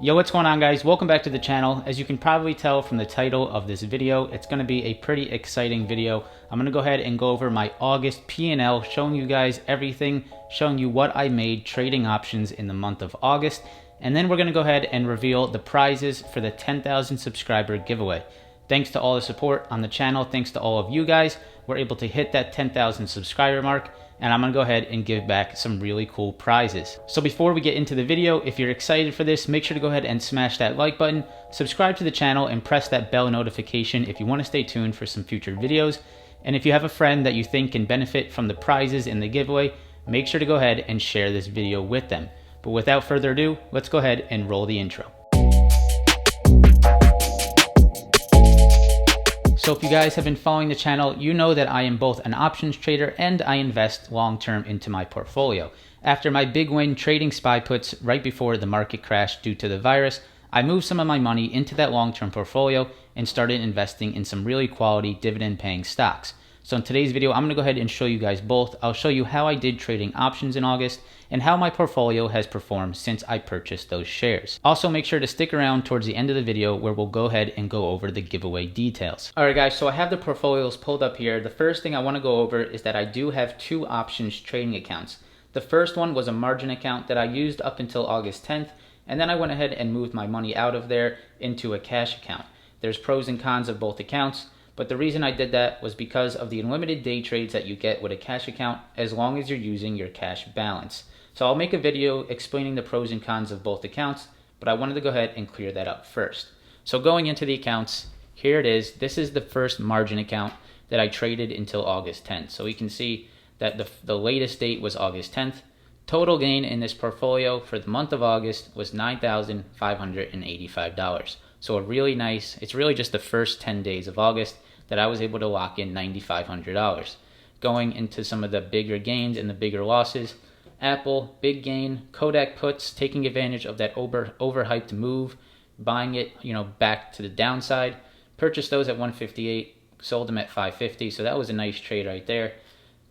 Yo, what's going on, guys? Welcome back to the channel. As you can probably tell from the title of this video, it's going to be a pretty exciting video. I'm going to go ahead and go over my August P&L, showing you guys everything, showing you what I made trading options in the month of August. And then we're going to go ahead and reveal the prizes for the 10,000 subscriber giveaway. Thanks to all the support on the channel, thanks to all of you guys, we're able to hit that 10,000 subscriber mark, and I'm gonna go ahead and give back some really cool prizes. So before we get into the video, if you're excited for this, make sure to go ahead and smash that like button, subscribe to the channel, and press that bell notification if you want to stay tuned for some future videos. And if you have a friend that you think can benefit from the prizes in the giveaway, make sure to go ahead and share this video with them. But without further ado, let's go ahead and roll the intro. So if you guys have been following the channel, you know that I am both an options trader and I invest long-term into my portfolio. After my big win trading SPY puts right before the market crashed due to the virus, I moved some of my money into that long-term portfolio and started investing in some really quality dividend-paying stocks. So in today's video, I'm going to go ahead and show you guys both. I'll show you how I did trading options in August and how my portfolio has performed since I purchased those shares. Also, make sure to stick around towards the end of the video where we'll go ahead and go over the giveaway details. All right, guys, so I have the portfolios pulled up here. The first thing I want to go over is that I do have two options trading accounts. The first one was a margin account that I used up until August 10th, and then I went ahead and moved my money out of there into a cash account. There's pros and cons of both accounts, but the reason I did that was because of the unlimited day trades that you get with a cash account as long as you're using your cash balance. So I'll make a video explaining the pros and cons of both accounts, but I wanted to go ahead and clear that up first. So going into the accounts, here it is. This is the first margin account that I traded until August 10th. So we can see that the latest date was August 10th. Total gain in this portfolio for the month of August was $9,585. So a really nice, it's really just the first 10 days of August that I was able to lock in $9,500. Going into some of the bigger gains and the bigger losses, Apple, big gain, Kodak puts, taking advantage of that overhyped move, buying it, back to the downside, purchased those at 158, sold them at 550, so that was a nice trade right there.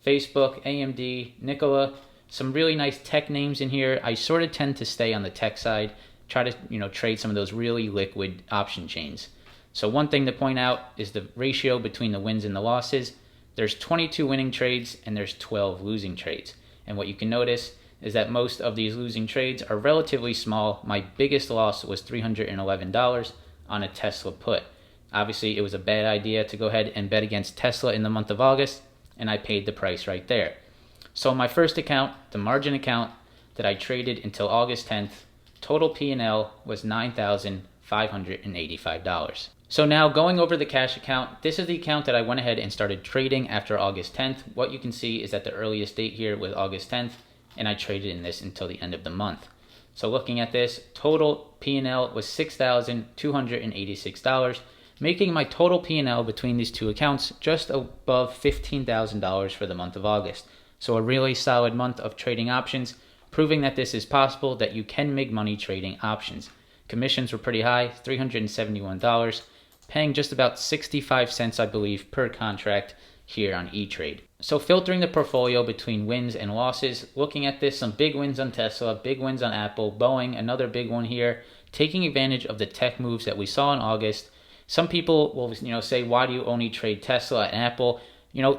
Facebook, AMD, Nikola, some really nice tech names in here. I sort of tend to stay on the tech side, try to, trade some of those really liquid option chains. So one thing to point out is the ratio between the wins and the losses. There's 22 winning trades and there's 12 losing trades. And what you can notice is that most of these losing trades are relatively small. My biggest loss was $311 on a Tesla put. Obviously, it was a bad idea to go ahead and bet against Tesla in the month of August, and I paid the price right there. So my first account, the margin account that I traded until August 10th, total P&L was $9,585. So now going over the cash account, this is the account that I went ahead and started trading after August 10th. What you can see is that the earliest date here was August 10th, and I traded in this until the end of the month. So looking at this, total P&L was $6,286, making my total P&L between these two accounts just above $15,000 for the month of August. So a really solid month of trading options, proving that this is possible, that you can make money trading options. Commissions were pretty high, $371, paying just about 65 cents, I believe, per contract here on E-Trade. So filtering the portfolio between wins and losses, looking at this, some big wins on Tesla, big wins on Apple, Boeing, another big one here, taking advantage of the tech moves that we saw in August. Some people will, say, why do you only trade Tesla and Apple?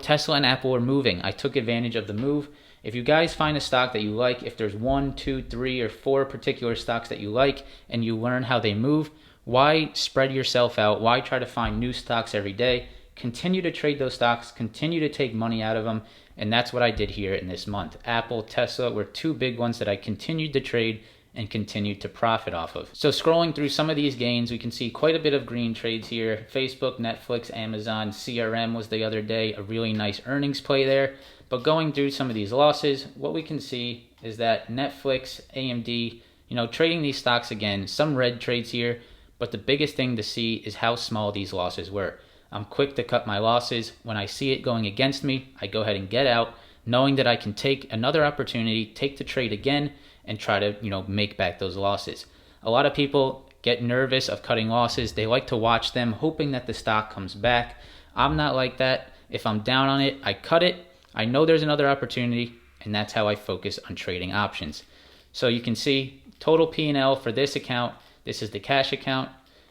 Tesla and Apple are moving. I took advantage of the move. If you guys find a stock that you like, if there's 1, 2, 3, or 4 particular stocks that you like and you learn how they move, why spread yourself out? Why try to find new stocks every day? Continue to trade those stocks, continue to take money out of them, and that's what I did here in this month. Apple, Tesla were two big ones that I continued to trade and continued to profit off of. So scrolling through some of these gains, we can see quite a bit of green trades here. Facebook, Netflix, Amazon, CRM was the other day, a really nice earnings play there. But going through some of these losses, what we can see is that Netflix, AMD, trading these stocks again, some red trades here, but the biggest thing to see is how small these losses were. I'm quick to cut my losses. When I see it going against me, I go ahead and get out, knowing that I can take another opportunity, take the trade again, and try to, make back those losses. A lot of people get nervous of cutting losses. They like to watch them, hoping that the stock comes back. I'm not like that. If I'm down on it, I cut it. I know there's another opportunity, and that's how I focus on trading options. So you can see total P&L for this account This is the cash account,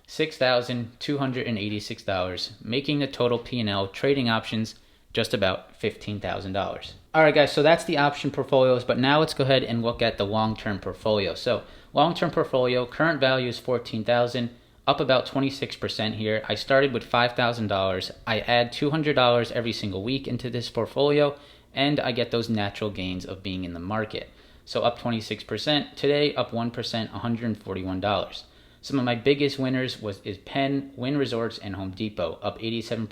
$6,286, making the total P&L trading options just about $15,000. All right, guys, so that's the option portfolios, but now let's go ahead and look at the long-term portfolio. So long-term portfolio, current value is $14,000, up about 26% here. I started with $5,000. I add $200 every single week into this portfolio, and I get those natural gains of being in the market. So up 26%. Today, up 1%, $141. Some of my biggest winners is Penn, Wynn Resorts, and Home Depot, up 87%,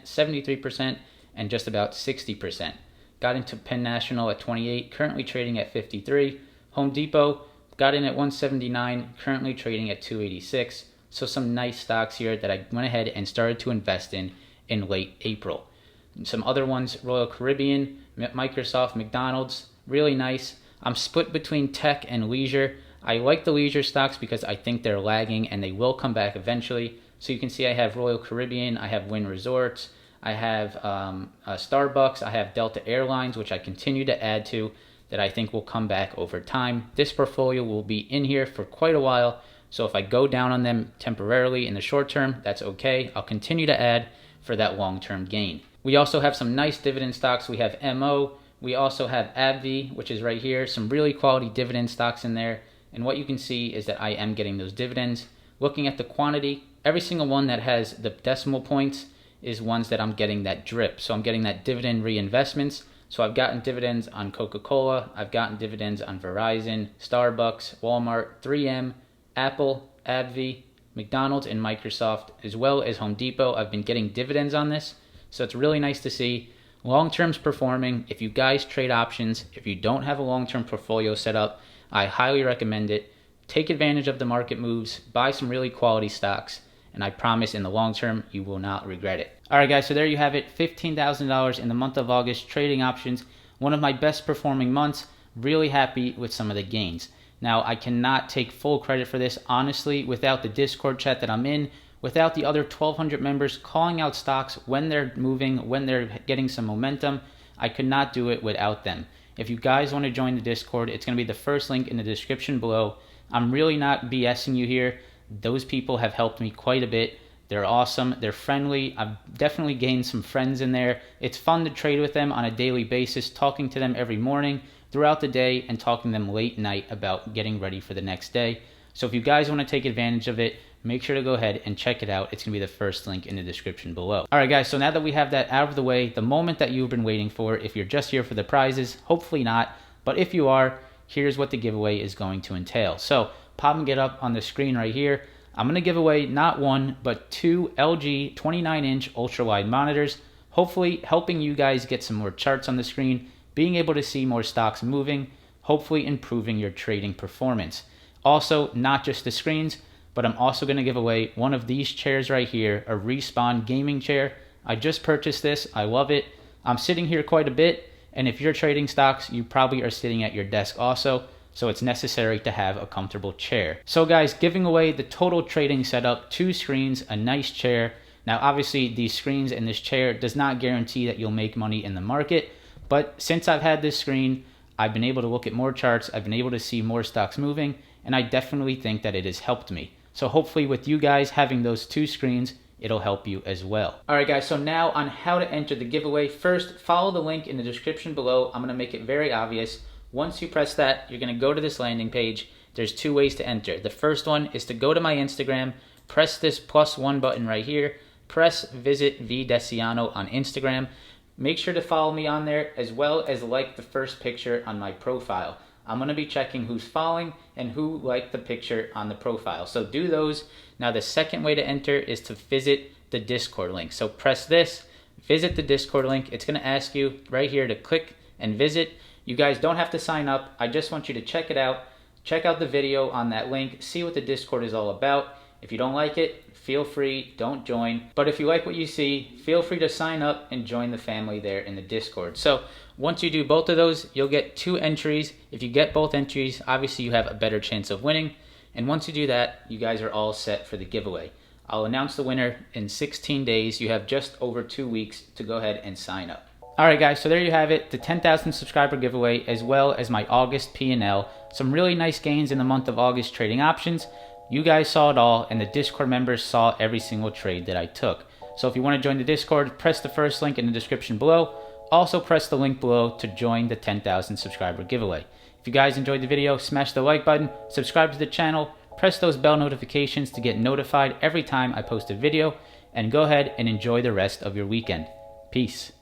73%, and just about 60%. Got into Penn National at 28, currently trading at 53. Home Depot got in at 179, currently trading at 286. So some nice stocks here that I went ahead and started to invest in late April. Some other ones, Royal Caribbean, Microsoft, McDonald's, really nice. I'm split between tech and leisure. I like the leisure stocks because I think they're lagging and they will come back eventually. So you can see I have Royal Caribbean, I have Wynn Resorts, I have Starbucks, I have Delta Airlines, which I continue to add to, that I think will come back over time. This portfolio will be in here for quite a while, so if I go down on them temporarily in the short term, that's okay. I'll continue to add for that long-term gain. We also have some nice dividend stocks. We have MO, we also have AbbVie, which is right here, some really quality dividend stocks in there, and what you can see is that I am getting those dividends. Looking at the quantity, every single one that has the decimal points is ones that I'm getting that drip. So I'm getting that dividend reinvestments. So I've gotten dividends on Coca-Cola, I've gotten dividends on Verizon, Starbucks, Walmart, 3M, Apple, AbbVie, McDonald's, and Microsoft, as well as Home Depot. I've been getting dividends on this. So it's really nice to see. Long-term's performing. If you guys trade options, if you don't have a long-term portfolio set up, I highly recommend it. Take advantage of the market moves, buy some really quality stocks, and I promise in the long term, you will not regret it. All right, guys, so there you have it, $15,000 in the month of August, trading options, one of my best performing months. Really happy with some of the gains. Now, I cannot take full credit for this, honestly, without the Discord chat that I'm in, without the other 1,200 members calling out stocks when they're moving, when they're getting some momentum. I could not do it without them. If you guys want to join the Discord, it's going to be the first link in the description below. I'm really not BSing you here. Those people have helped me quite a bit. They're awesome. They're friendly. I've definitely gained some friends in there. It's fun to trade with them on a daily basis, talking to them every morning, throughout the day, and talking to them late night about getting ready for the next day. So if you guys want to take advantage of it, make sure to go ahead and check it out. It's going to be the first link in the description below. All right, guys, so now that we have that out of the way, the moment that you've been waiting for, if you're just here for the prizes, hopefully not, but if you are, here's what the giveaway is going to entail. So pop and get up on the screen right here. I'm going to give away not one, but two LG 29-inch ultra-wide monitors, hopefully helping you guys get some more charts on the screen, being able to see more stocks moving, hopefully improving your trading performance. Also, not just the screens, but I'm also going to give away one of these chairs right here, a Respawn gaming chair. I just purchased this. I love it. I'm sitting here quite a bit, and if you're trading stocks, you probably are sitting at your desk also, so it's necessary to have a comfortable chair. So guys, giving away the total trading setup, 2 screens, a nice chair. Now obviously these screens and this chair does not guarantee that you'll make money in the market, but since I've had this screen, I've been able to look at more charts, I've been able to see more stocks moving, and I definitely think that it has helped me. So hopefully with you guys having those 2 screens, it'll help you as well. All right, guys, so now on how to enter the giveaway. First, follow the link in the description below. I'm gonna make it very obvious. Once you press that, you're gonna go to this landing page. There's 2 ways to enter. The first one is to go to my Instagram, press this +1 button right here, press visit vDeciano on Instagram. Make sure to follow me on there, as well as like the first picture on my profile. I'm going to be checking who's following and who liked the picture on the profile. So do those. Now the second way to enter is to visit the Discord link. So press this, visit the Discord link. It's going to ask you right here to click and visit. You guys don't have to sign up. I just want you to check it out. Check out the video on that link. See what the Discord is all about. If you don't like it, feel free, don't join. But if you like what you see, feel free to sign up and join the family there in the Discord. So once you do both of those, you'll get 2 entries. If you get both entries, obviously you have a better chance of winning. And once you do that, you guys are all set for the giveaway. I'll announce the winner in 16 days. You have just over 2 weeks to go ahead and sign up. All right, guys, so there you have it, the 10,000 subscriber giveaway, as well as my August P&L. Some really nice gains in the month of August trading options. You guys saw it all, and the Discord members saw every single trade that I took. So if you want to join the Discord, press the first link in the description below. Also press the link below to join the 10,000 subscriber giveaway. If you guys enjoyed the video, smash the like button, subscribe to the channel, press those bell notifications to get notified every time I post a video, and go ahead and enjoy the rest of your weekend. Peace.